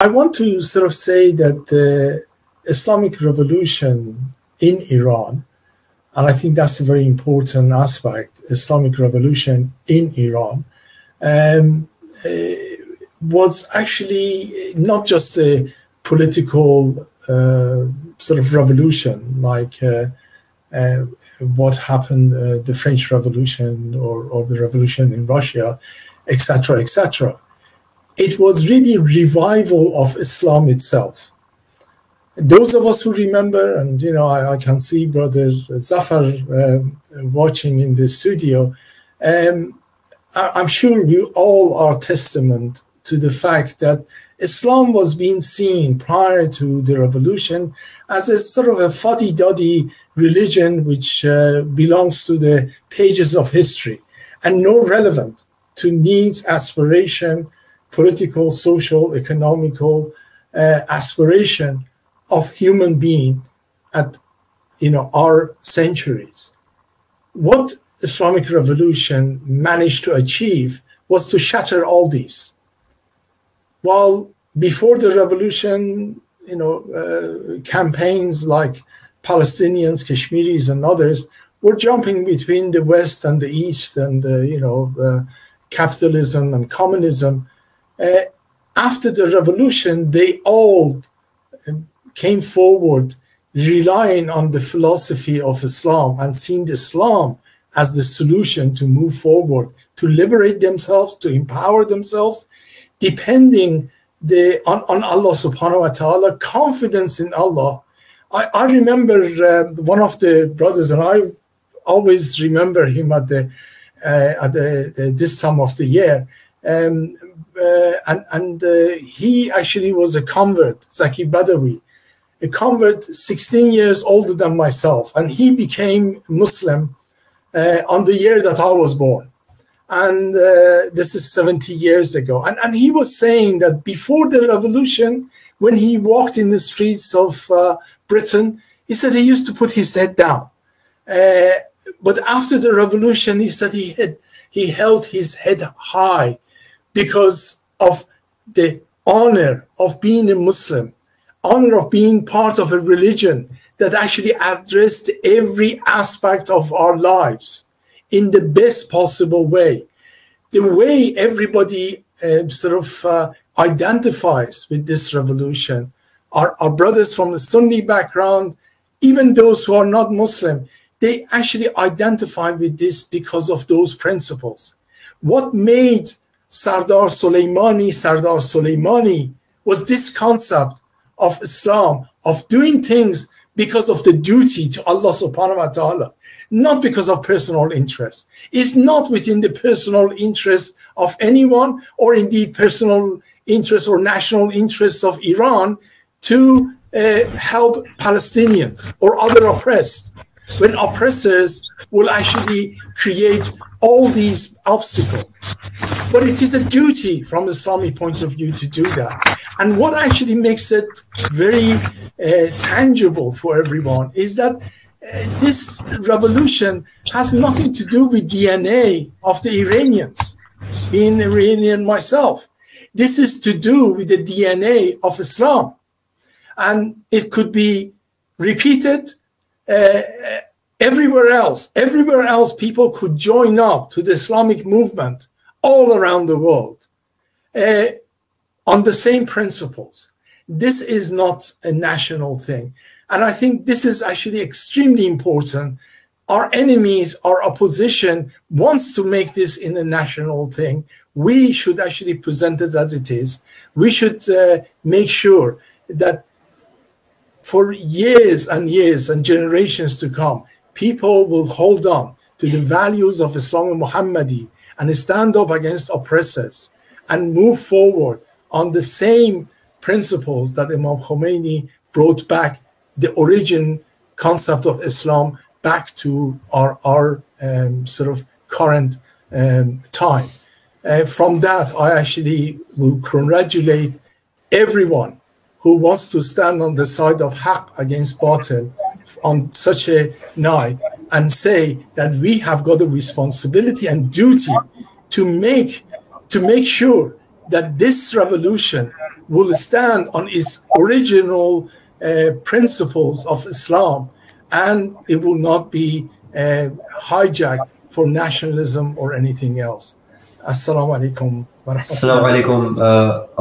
I want to sort of say that the Islamic revolution in Iran, and I think that's a very important aspect, Islamic revolution in Iran, um, was actually not just a political sort of revolution like uh, what happened, the French Revolution or the revolution in Russia, etc., etc. It was really a revival of Islam itself. Those of us who remember, and I can see Brother Zafar watching in the studio, I'm sure we all are testament to the fact that Islam was being seen prior to the revolution as a sort of a fuddy-duddy religion which belongs to the pages of history and no relevant to needs, aspiration, political, social, economical aspiration of human being at our centuries. What Islamic revolution managed to achieve was to shatter all these. While before the revolution, campaigns like Palestinians, Kashmiris, and others were jumping between the West and the East, and capitalism and communism. After the revolution, they all came forward relying on the philosophy of Islam and seeing Islam as the solution to move forward, to liberate themselves, to empower themselves, depending on Allah subhanahu wa ta'ala, confidence in Allah. I remember one of the brothers, and I always remember him at this time of the year, and he actually was a convert, Zaki Badawi, a convert 16 years older than myself, and he became Muslim on the year that I was born. And this is 70 years ago. And he was saying that before the revolution, when he walked in the streets of Britain, he said he used to put his head down. But after the revolution, he said he held his head high because of the honor of being a Muslim, honor of being part of a religion that actually addressed every aspect of our lives in the best possible way. The way everybody identifies with this revolution, our brothers from the Sunni background, even those who are not Muslim, they actually identify with this because of those principles. What made Sardar Soleimani was this concept of Islam, of doing things because of the duty to Allah subhanahu wa ta'ala, not because of personal interest. It's not within the personal interest of anyone, or indeed personal interest or national interests of Iran to help Palestinians or other oppressed, when oppressors will actually create all these obstacles. But it is a duty from the Islamic point of view to do that. And what actually makes it very tangible for everyone is that this revolution has nothing to do with DNA of the Iranians, being Iranian myself. This is to do with the DNA of Islam. And it could be repeated everywhere else. Everywhere else, people could join up to the Islamic movement all around the world on the same principles. This is not a national thing. And I think this is actually extremely important. Our enemies, our opposition wants to make this in a national thing. We should actually present it as it is. We should make sure that for years and years and generations to come, people will hold on to the values of Islam and Muhammadi and stand up against oppressors and move forward on the same principles that Imam Khomeini brought back the origin concept of Islam back to our sort of current time. From that, I actually will congratulate everyone who wants to stand on the side of Haqq against Batil on such a night and say that we have got a responsibility and duty to make sure that this revolution will stand on its original principles of Islam, and it will not be hijacked for nationalism or anything else. Assalamu alaikum wa Assalamu rahmatullahi wa alaikum. barakatuh.